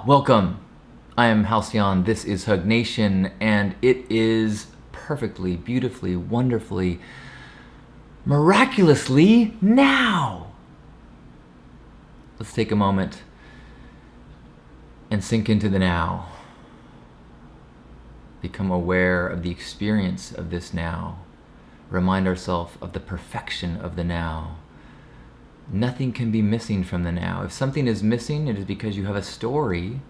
Welcome. I am Halcyon. This is Hug Nation, and it is perfectly, beautifully, wonderfully, miraculously now. Let's take a moment and sink into the now. Become aware of the experience of this now. Remind ourselves of the perfection of the now. Nothing can be missing from the now. If something is missing, it is because you have a story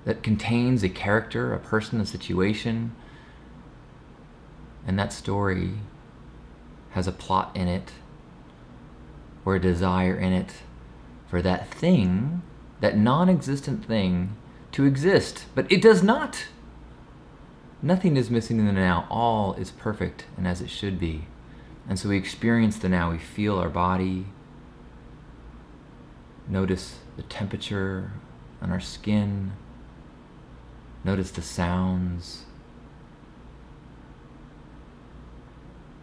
that contains a character, a person, a situation, and that story has a plot in it or a desire in it for that thing, that non-existent thing, to exist. But it does not. Nothing is missing in the now. All is perfect and as it should be. And so we experience the now. We feel our body. Notice the temperature on our skin. Notice the sounds.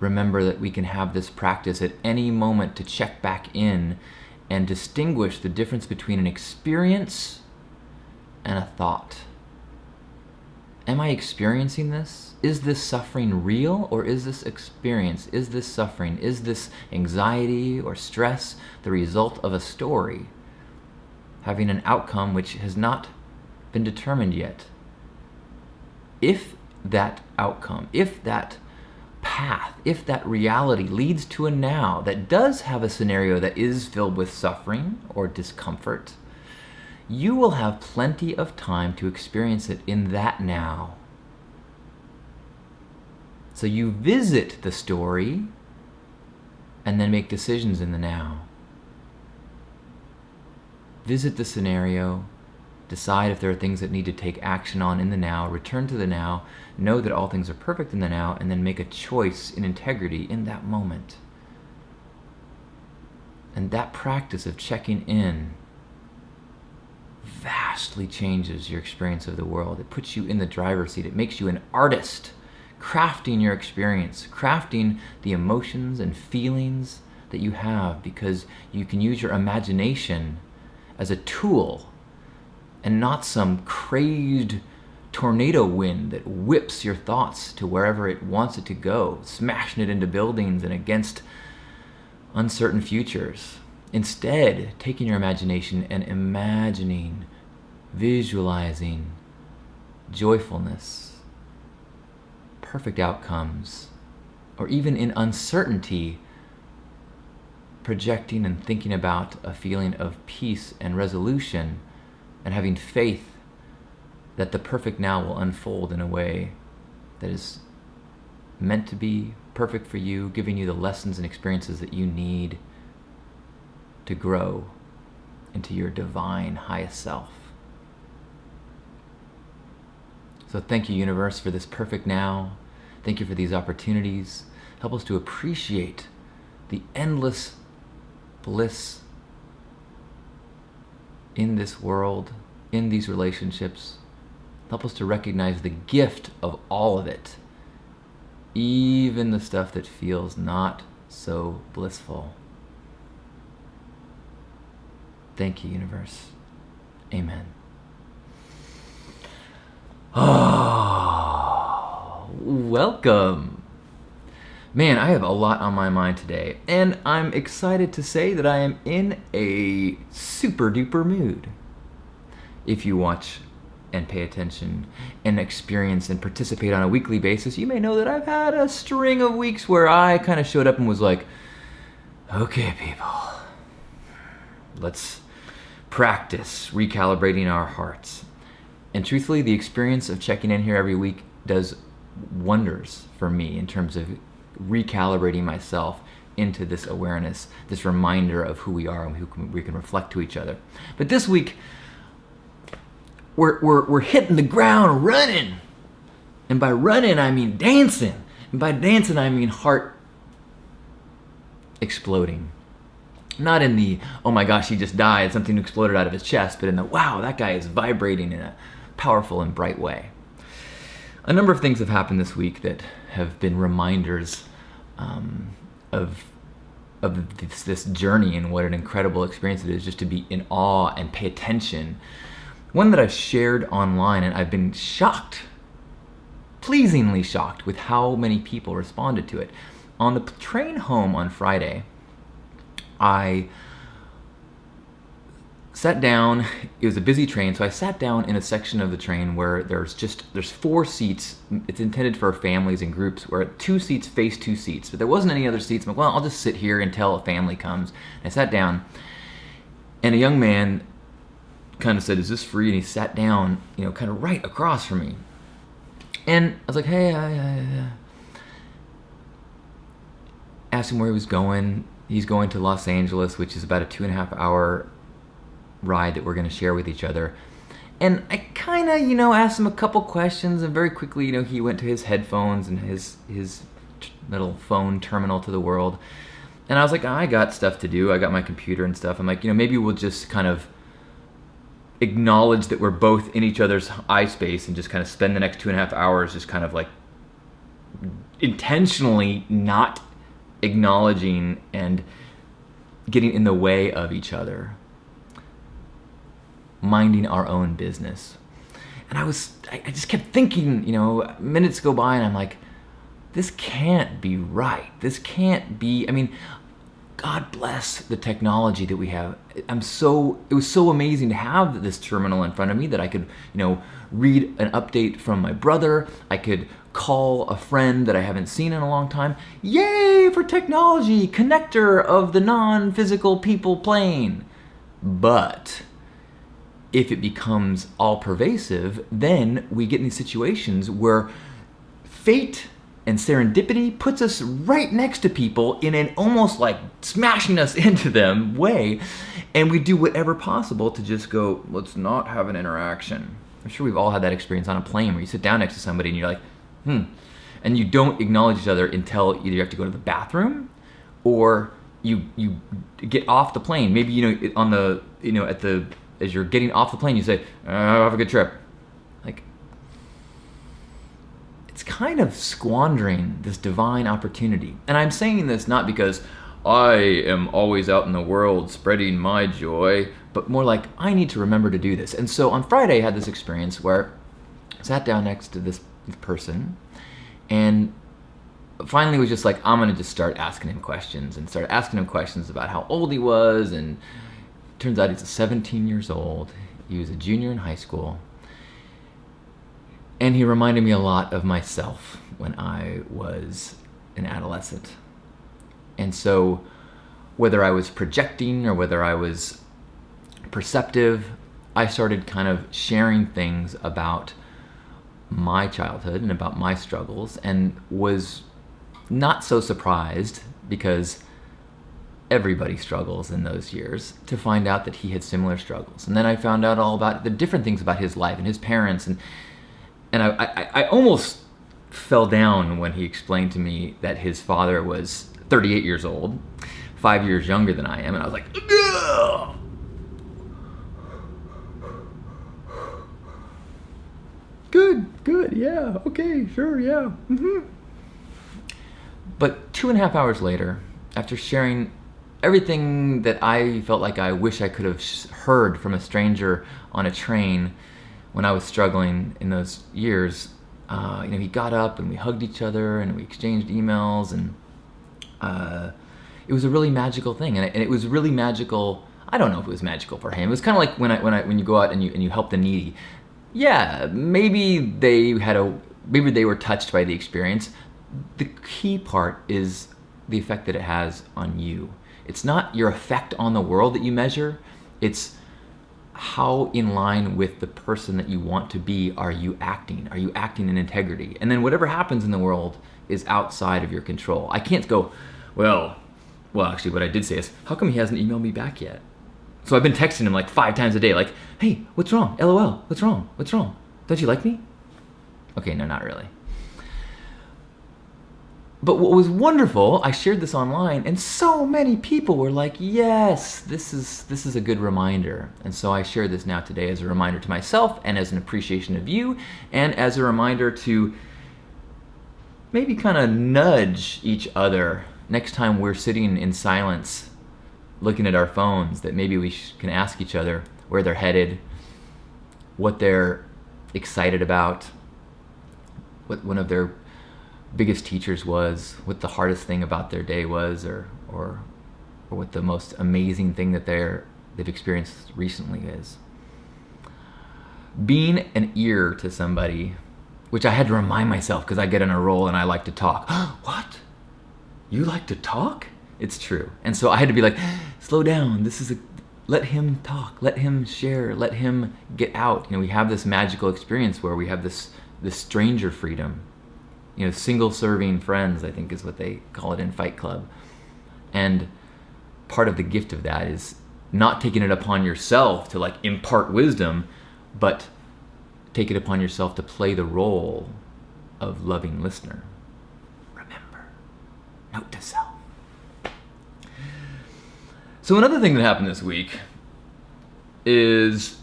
Remember that we can have this practice at any moment to check back in and distinguish the difference between an experience and a thought. Am I experiencing this? Is this suffering real, or is this experience? Is this suffering? Is this anxiety or stress the result of a story having an outcome which has not been determined yet? If that outcome, if that path, if that reality leads to a now that does have a scenario that is filled with suffering or discomfort, you will have plenty of time to experience it in that now. So you visit the story and then make decisions in the now. Visit the scenario, decide if there are things that need to take action on in the now, return to the now, know that all things are perfect in the now, and then make a choice in integrity in that moment. And that practice of checking in vastly changes your experience of the world. It puts you in the driver's seat. It makes you an artist, crafting your experience, crafting the emotions and feelings that you have, because you can use your imagination as a tool and not some crazed tornado wind that whips your thoughts to wherever it wants it to go, smashing it into buildings and against uncertain futures. Instead, taking your imagination and imagining, visualizing joyfulness, perfect outcomes, or even in uncertainty, projecting and thinking about a feeling of peace and resolution, and having faith that the perfect now will unfold in a way that is meant to be perfect for you, giving you the lessons and experiences that you need to grow into your divine highest self. So thank you, universe, for this perfect now. Thank you for these opportunities. Help us to appreciate the endless bliss in this world, in these relationships. Help us to recognize the gift of all of it, even the stuff that feels not so blissful. Thank you, universe. Amen. Oh, welcome. Man, I have a lot on my mind today, and I'm excited to say that I am in a super duper mood. If you watch and pay attention and experience and participate on a weekly basis, you may know that I've had a string of weeks where I kind of showed up and was like, okay, people, let's practice recalibrating our hearts. And truthfully, the experience of checking in here every week does wonders for me in terms of recalibrating myself into this awareness, this reminder of who we are and who we can reflect to each other. But this week, we're hitting the ground running. And by running, I mean dancing. And by dancing, I mean heart exploding. Not in the, oh my gosh, he just died, something exploded out of his chest, but in the, wow, that guy is vibrating in a powerful and bright way. A number of things have happened this week that have been reminders of of this journey and what an incredible experience it is just to be in awe and pay attention. One that I've shared online, and I've been shocked, pleasingly shocked with how many people responded to it. On the train home on Friday, I sat down. It was a busy train, so I sat down in a section of the train where there's 4 seats. It's intended for families and groups, where 2 seats face 2 seats, but there wasn't any other seats. I'm like, well, I'll just sit here until a family comes. And I sat down, and a young man kind of said, "Is this free?" And he sat down, kind of right across from me. And I was like, "Hey," asked him where he was going. He's going to Los Angeles, which is about a 2.5 hour ride that we're going to share with each other. And I kind of, asked him a couple questions, and very quickly, he went to his headphones and his little phone terminal to the world. And I was like, I got stuff to do. I got my computer and stuff. I'm like, maybe we'll just kind of acknowledge that we're both in each other's eye space and just kind of spend the next 2.5 hours just kind of like intentionally not acknowledging and getting in the way of each other, minding our own business. And I just kept thinking, minutes go by, and I'm like, this can't be right. This can't be, God bless the technology that we have. It was so amazing to have this terminal in front of me that I could, read an update from my brother. I could call a friend that I haven't seen in a long time. Yay for technology, connector of the non-physical people plane. But if it becomes all pervasive, then we get in these situations where fate and serendipity puts us right next to people in an almost like smashing us into them way, and we do whatever possible to just go, let's not have an interaction. I'm sure we've all had that experience on a plane where you sit down next to somebody and you're like, and you don't acknowledge each other until either you have to go to the bathroom or you get off the plane. Maybe, on the, as you're getting off the plane, you say, have a good trip. Like, it's kind of squandering this divine opportunity. And I'm saying this not because I am always out in the world spreading my joy, but more like I need to remember to do this. And so on Friday, I had this experience where I sat down next to this person and finally was just like, I'm going to just start asking him questions, and started asking him questions about how old he was. And it turns out he's 17 years old. He was a junior in high school. And he reminded me a lot of myself when I was an adolescent. And so whether I was projecting or whether I was perceptive, I started kind of sharing things about my childhood and about my struggles, and was not so surprised, because everybody struggles in those years, to find out that he had similar struggles. And then I found out all about the different things about his life and his parents, and I almost fell down when he explained to me that his father was 38 years old, 5 years younger than I am, and I was like, ugh! Good, yeah, okay, sure, yeah. But 2.5 hours later, after sharing everything that I felt like I wish I could have heard from a stranger on a train when I was struggling in those years, he got up and we hugged each other and we exchanged emails, and it was a really magical thing. And it was really magical. I don't know if it was magical for him. It was kind of like when you go out and you help the needy. Yeah, maybe they were touched by the experience. The key part is the effect that it has on you. It's not your effect on the world that you measure. It's how in line with the person that you want to be are you acting? Are you acting in integrity? And then whatever happens in the world is outside of your control. I can't go, well, actually what I did say is, how come he hasn't emailed me back yet? So I've been texting him like 5 times a day, like, hey, what's wrong? LOL, what's wrong? What's wrong? Don't you like me? Okay, no, not really. But what was wonderful, I shared this online, and so many people were like, yes, this is a good reminder. And so I share this now today as a reminder to myself, and as an appreciation of you, and as a reminder to maybe kind of nudge each other next time we're sitting in silence looking at our phones, that maybe we can ask each other where they're headed, what they're excited about, what one of their biggest teachers was, what the hardest thing about their day was, or what the most amazing thing that they've experienced recently is. Being an ear to somebody, which I had to remind myself because I get in a role and I like to talk. What? You like to talk? It's true. And so I had to be like, slow down. Let him talk. Let him share. Let him get out. We have this magical experience where we have this stranger freedom. Single serving friends, I think is what they call it in Fight Club. And part of the gift of that is not taking it upon yourself to like impart wisdom, but take it upon yourself to play the role of loving listener. Remember, note to self. So another thing that happened this week is,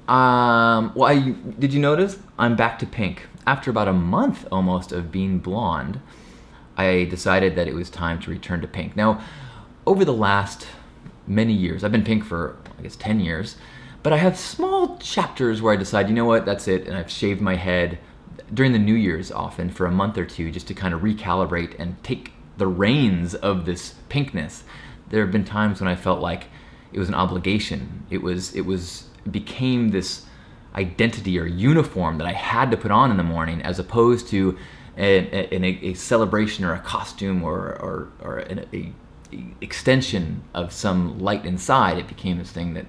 did you notice I'm back to pink? After about a month almost of being blonde, I decided that it was time to return to pink. Now, over the last many years, I've been pink for, 10 years, but I have small chapters where I decide, you know what, that's it, and I've shaved my head during the New Year's often for a month or two just to kind of recalibrate and take the reins of this pinkness. There have been times when I felt like it was an obligation. It became this identity or uniform that I had to put on in the morning, as opposed to a celebration or a costume or an extension of some light inside. It became this thing that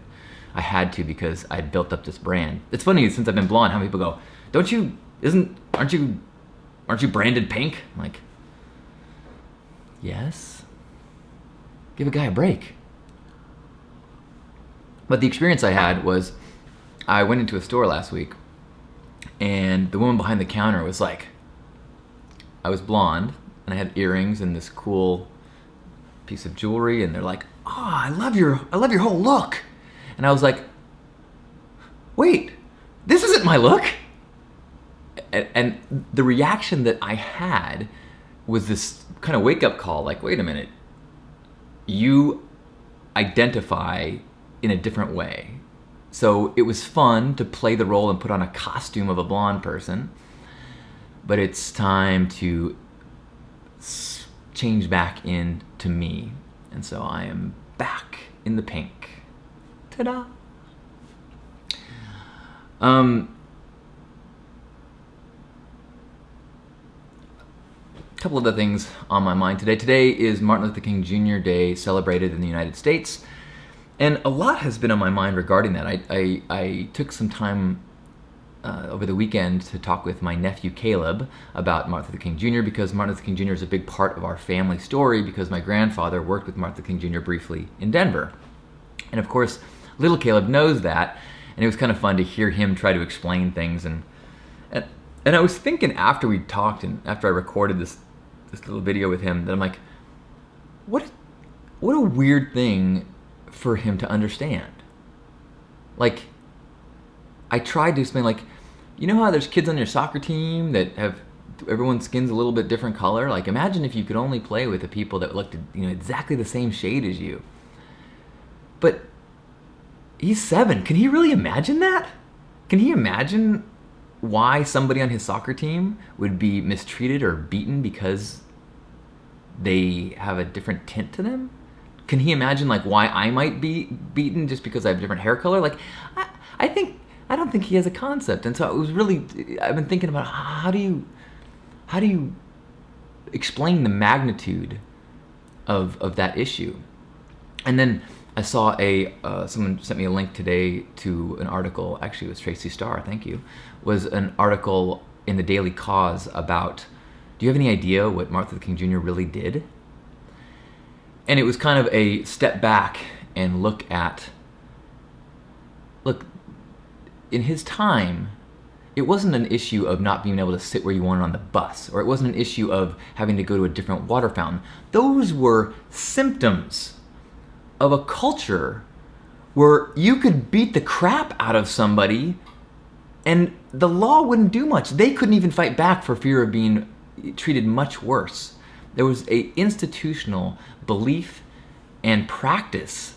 I had to because I had built up this brand. It's funny, since I've been blonde, how many people go, aren't you branded pink? I'm like, yes. Give a guy a break. But the experience I had was, I went into a store last week and the woman behind the counter was like, I was blonde and I had earrings and this cool piece of jewelry, and they're like, I love your whole look. And I was like, wait, this isn't my look. And the reaction that I had was this kind of wake up call, like, wait a minute, you identify in a different way. So it was fun to play the role and put on a costume of a blonde person, but it's time to change back into me. And so I am back in the pink. Ta-da! Couple of other things on my mind today. Today is Martin Luther King Jr. Day, celebrated in the United States. And a lot has been on my mind regarding that. I took some time over the weekend to talk with my nephew Caleb about Martin Luther King Jr. because Martin Luther King Jr. is a big part of our family story, because my grandfather worked with Martin Luther King Jr. briefly in Denver. And of course, little Caleb knows that, and it was kind of fun to hear him try to explain things. And I was thinking after we talked and after I recorded this little video with him, that I'm like, what a weird thing for him to understand. Like, I tried to explain, like, you know how there's kids on your soccer team that have everyone's skin's a little bit different color? Like, imagine if you could only play with the people that looked, exactly the same shade as you. But he's 7. Can he really imagine that? Can he imagine why somebody on his soccer team would be mistreated or beaten because they have a different tint to them? Can he imagine, like, why I might be beaten just because I have a different hair color? Like, I don't think he has a concept. And so it was really, I've been thinking about how do you explain the magnitude of that issue? And then I saw someone sent me a link today to an article, actually it was Tracy Starr, thank you, was an article in the Daily Cause about, do you have any idea what Martin Luther King Jr. really did? And it was kind of a step back and look, in his time, it wasn't an issue of not being able to sit where you wanted on the bus, or it wasn't an issue of having to go to a different water fountain. Those were symptoms of a culture where you could beat the crap out of somebody and the law wouldn't do much. They couldn't even fight back for fear of being treated much worse. There was a institutional belief and practice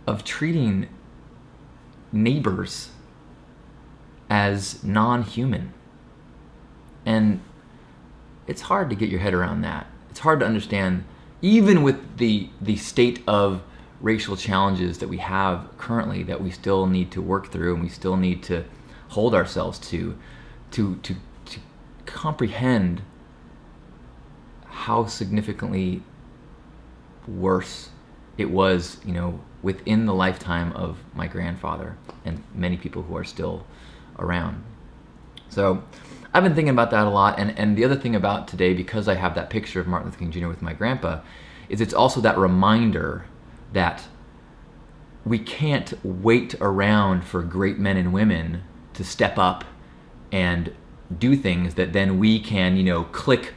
of treating neighbors as non-human. And it's hard to get your head around that. It's hard to understand, even with the state of racial challenges that we have currently, that we still need to work through and we still need to hold ourselves to comprehend how significantly worse it was, within the lifetime of my grandfather and many people who are still around. So I've been thinking about that a lot, and the other thing about today, because I have that picture of Martin Luther King Jr. with my grandpa, is it's also that reminder that we can't wait around for great men and women to step up and do things that then we can, click,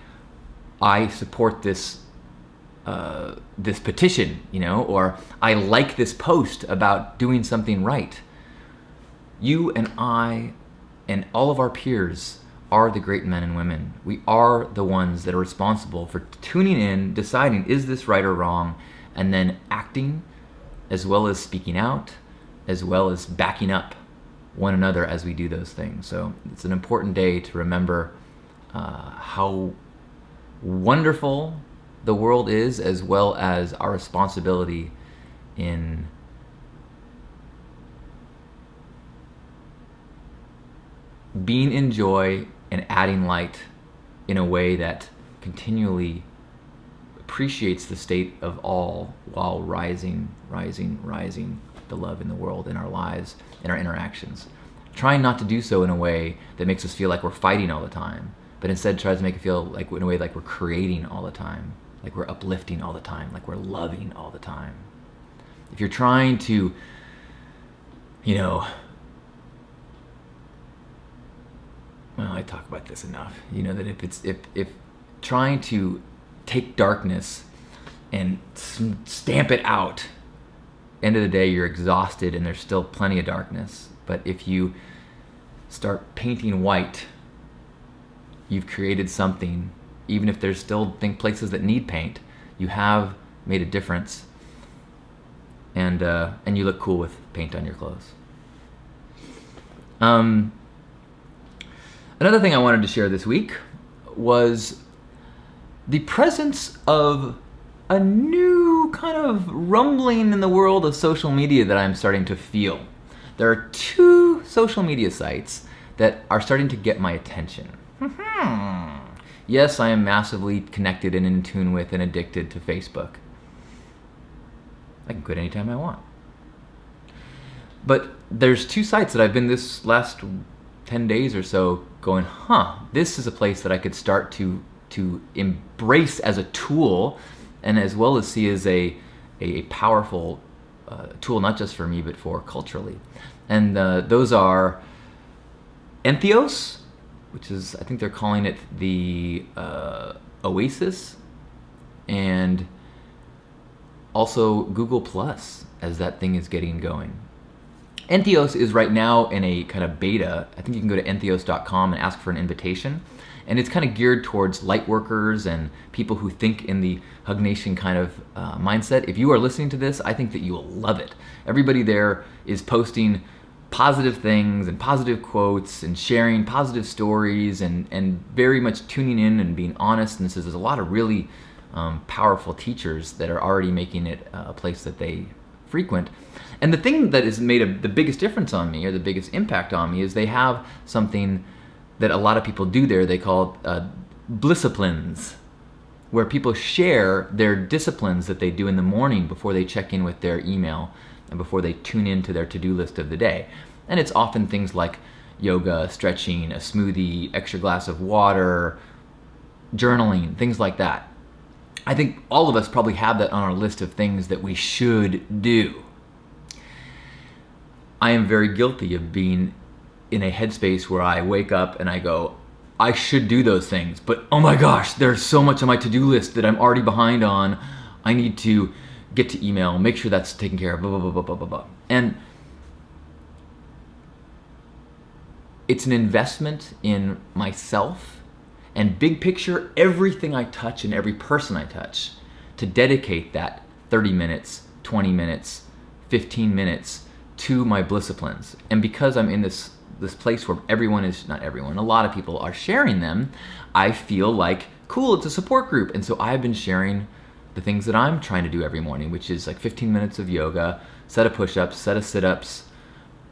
I support this this petition, or I like this post about doing something right. You and I and all of our peers are the great men and women. We are the ones that are responsible for tuning in, deciding is this right or wrong, and then acting, as well as speaking out, as well as backing up one another as we do those things. So it's an important day to remember how wonderful the world is, as well as our responsibility in being in joy and adding light in a way that continually appreciates the state of all, while rising the love in the world, in our lives, in our interactions. Trying not to do so in a way that makes us feel like we're fighting all the time, but instead tries to make it feel like, in a way, like we're creating all the time, like we're uplifting all the time, like we're loving all the time. If you're trying to, well, I talk about this enough, that if trying to take darkness and stamp it out, end of the day you're exhausted and there's still plenty of darkness. But if you start painting white, you've created something. Even if there's still places that need paint, you have made a difference, and you look cool with paint on your clothes. Another thing I wanted to share this week was the presence of a new kind of rumbling in the world of social media that I'm starting to feel. There are two social media sites that are starting to get my attention. Yes, I am massively connected and in tune with and addicted to Facebook. I can quit anytime I want. But there's two sites that I've been this last 10 days or so going, this is a place that I could start to embrace as a tool, and as well as see as a powerful tool, not just for me, but for culturally. And those are Entheos, which is, I think they're calling it the Oasis, and also Google Plus, as that thing is getting going. Entheos is right now in a kind of beta. I think you can go to entheos.com and ask for an invitation. And it's kind of geared towards light workers and people who think in the Hug Nation kind of mindset. If you are listening to this, I think that you will love it. Everybody there is posting positive things and positive quotes and sharing positive stories and very much tuning in and being honest. And so there's a lot of really powerful teachers that are already making it a place that they frequent. And the thing that has made the biggest difference on me, or the biggest impact on me, is they have something that a lot of people do there. They call it Blissciplines, where people share their disciplines that they do in the morning before they check in with their email and before they tune into their to-do list of the day. And it's often things like yoga, stretching, a smoothie, extra glass of water, journaling, things like that. I think all of us probably have that on our list of things that we should do. I am very guilty of being in a headspace where I wake up and I go, I should do those things, but oh my gosh, there's so much on my to-do list that I'm already behind on. I need to get to email, make sure that's taken care of, blah, blah, blah, blah, blah, blah, blah. And it's an investment in myself and big picture, everything I touch and every person I touch, to dedicate that 30 minutes, 20 minutes, 15 minutes to my blissciplines. And because I'm in this place where not everyone, a lot of people are sharing them, I feel like, cool, it's a support group. And so I've been sharing the things that I'm trying to do every morning, which is like 15 minutes of yoga, set of push-ups, set of sit-ups,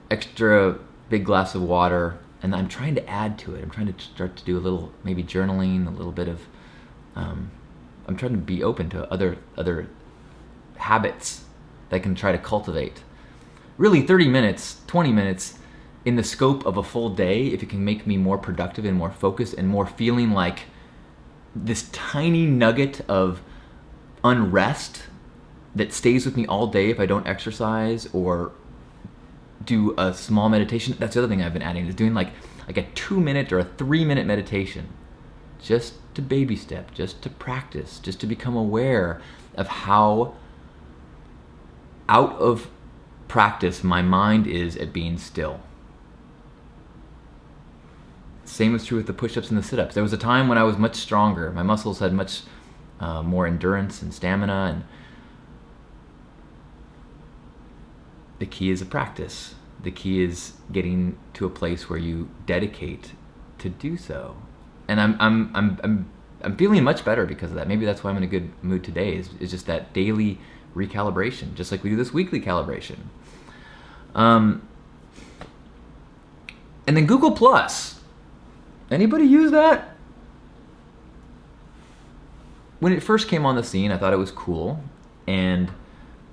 extra big glass of water, and I'm trying to add to it. I'm trying to start to do a little, maybe journaling, a little bit of, I'm trying to be open to other habits that I can try to cultivate. Really 30 minutes, 20 minutes in the scope of a full day, if it can make me more productive and more focused and more feeling like this tiny nugget of unrest that stays with me all day if I don't exercise or do a small meditation. That's the other thing I've been adding, is doing like a 2-minute or a 3-minute meditation, just to baby step, just to practice, just to become aware of how out of practice my mind is at being still. Same was true with the push-ups and the sit-ups. There was a time when I was much stronger. My muscles had much more endurance and stamina, and the key is a practice. The key is getting to a place where you dedicate to do so. And I'm feeling much better because of that. Maybe that's why I'm in a good mood today, is just that daily recalibration, just like we do this weekly calibration. And then Google Plus. Anybody use that? When it first came on the scene, I thought it was cool, and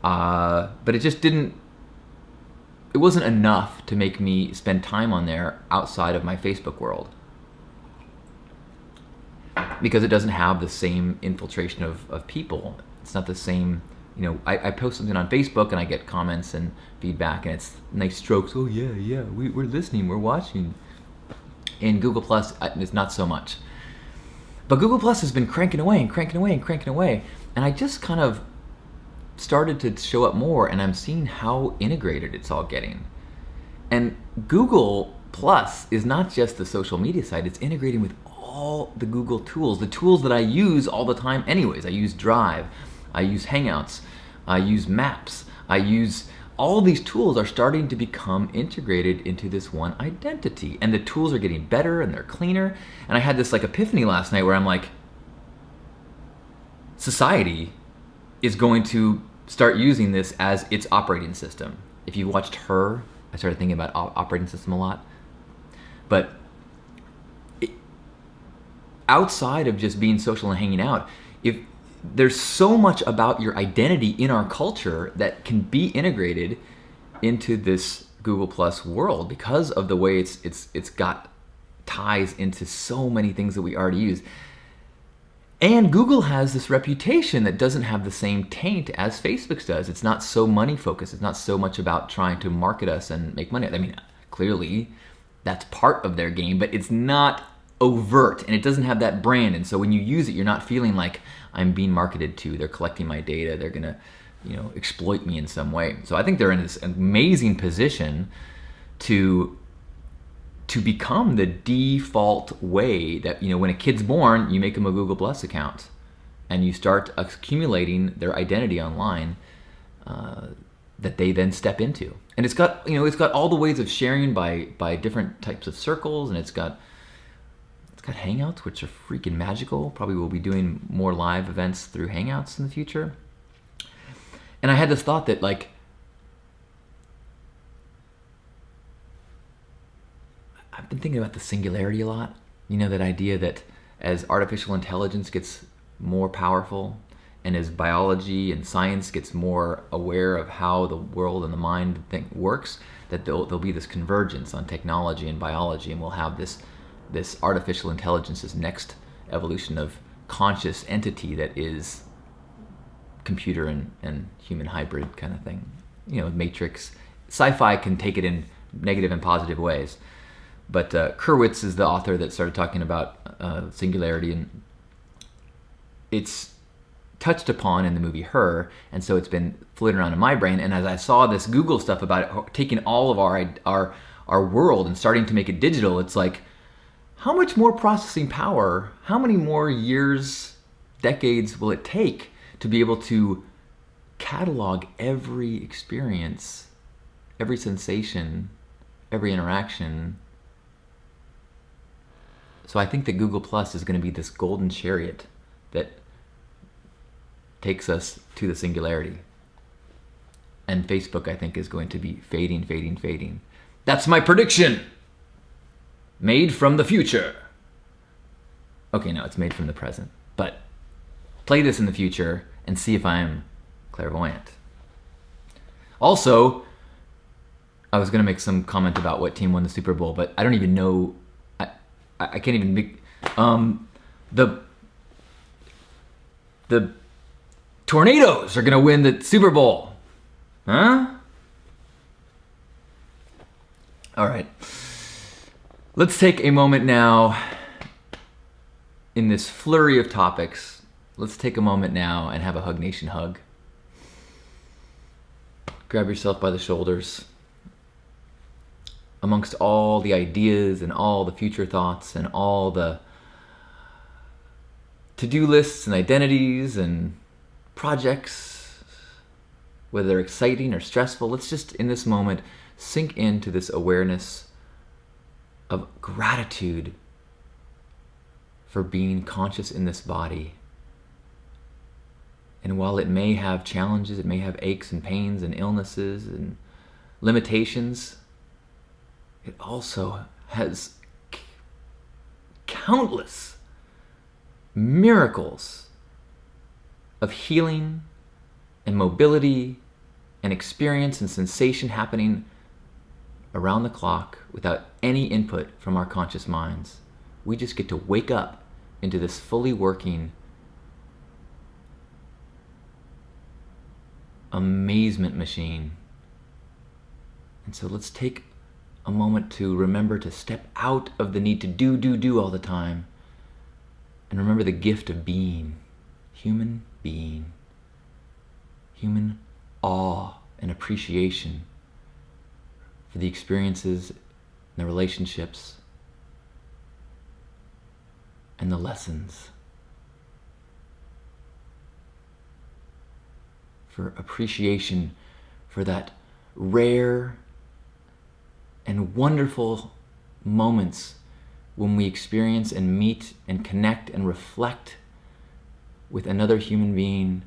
but it wasn't enough to make me spend time on there outside of my Facebook world, because it doesn't have the same infiltration of people. It's not the same, I post something on Facebook and I get comments and feedback, and it's nice strokes. Oh yeah, we're listening, we're watching. In Google Plus, it's not so much. But Google Plus has been cranking away, and I just kind of started to show up more, and I'm seeing how integrated it's all getting. And Google Plus is not just the social media site, it's integrating with all the Google tools, the tools that I use all the time anyways. I use Drive, I use Hangouts, I use Maps, all these tools are starting to become integrated into this one identity. And the tools are getting better and they're cleaner. And I had this epiphany last night where I'm like, society is going to start using this as its operating system. If you watched Her, I started thinking about operating system a lot. But outside of just being social and hanging out, if there's so much about your identity in our culture that can be integrated into this Google Plus world because of the way it's got ties into so many things that we already use. And Google has this reputation that doesn't have the same taint as Facebook's does. It's not so money focused. It's not so much about trying to market us and make money. I mean, clearly that's part of their game, but it's not overt, and it doesn't have that brand. And so when you use it, you're not feeling like I'm being marketed to. They're collecting my data. They're gonna, exploit me in some way. So I think they're in this amazing position to become the default way that, when a kid's born, you make them a Google Plus account, and you start accumulating their identity online that they then step into. And it's got all the ways of sharing by different types of circles, and it's got Hangouts, which are freaking magical. Probably we'll be doing more live events through Hangouts in the future. And I had this thought that I've been thinking about the singularity a lot. That idea that as artificial intelligence gets more powerful, and as biology and science gets more aware of how the world and the mind works, that there'll be this convergence on technology and biology, and we'll have this artificial intelligence, this next evolution of conscious entity that is computer and human hybrid kind of thing. Matrix. Sci-fi can take it in negative and positive ways. But Kurwitz is the author that started talking about singularity, and it's touched upon in the movie Her, and so it's been floating around in my brain. And as I saw this Google stuff about it, taking all of our world and starting to make it digital, it's like, how much more processing power, how many more years, decades will it take to be able to catalog every experience, every sensation, every interaction? So I think that Google Plus is going to be this golden chariot that takes us to the singularity. And Facebook, I think, is going to be fading, fading, fading. That's my prediction! Made from the future. Okay, no, it's made from the present. But play this in the future and see if I'm clairvoyant. Also, I was going to make some comment about what team won the Super Bowl, but I don't even know. I can't even be. The Tornadoes are going to win the Super Bowl. Huh? All right. Let's take a moment now in this flurry of topics. Let's take a moment now and have a Hug Nation hug. Grab yourself by the shoulders. Amongst all the ideas and all the future thoughts and all the to-do lists and identities and projects, whether they're exciting or stressful, let's just in this moment sink into this awareness of gratitude for being conscious in this body. And while it may have challenges, it may have aches and pains and illnesses and limitations, it also has countless miracles of healing and mobility and experience and sensation happening around the clock without any input from our conscious minds. We just get to wake up into this fully working amazement machine. And so let's take a moment to remember to step out of the need to do all the time and remember the gift of being, human being, human awe and appreciation for the experiences and the relationships and the lessons, for appreciation for that rare and wonderful moments when we experience and meet and connect and reflect with another human being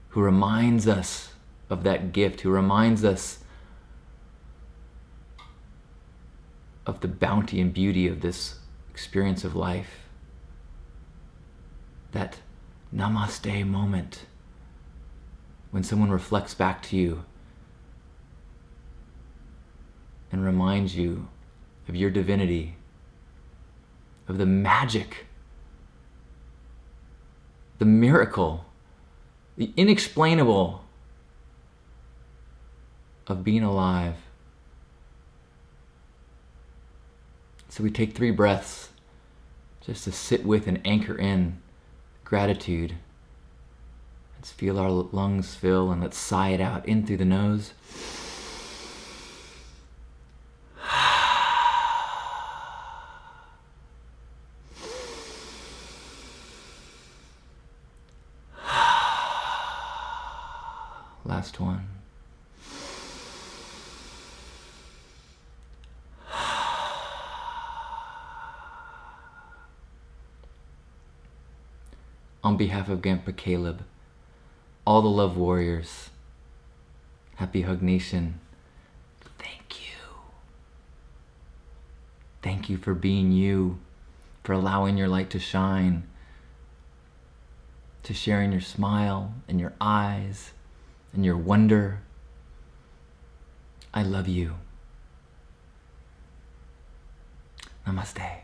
who reminds us of that gift, who reminds us of the bounty and beauty of this experience of life. That namaste moment when someone reflects back to you and reminds you of your divinity, of the magic, the miracle, the inexplainable of being alive. So we take 3 breaths just to sit with and anchor in gratitude. Let's feel our lungs fill and let's sigh it out in through the nose. Last one. On behalf of Grandpa Caleb, all the love warriors, happy Hug Nation, thank you. Thank you for being you, for allowing your light to shine, to sharing your smile and your eyes and your wonder. I love you. Namaste.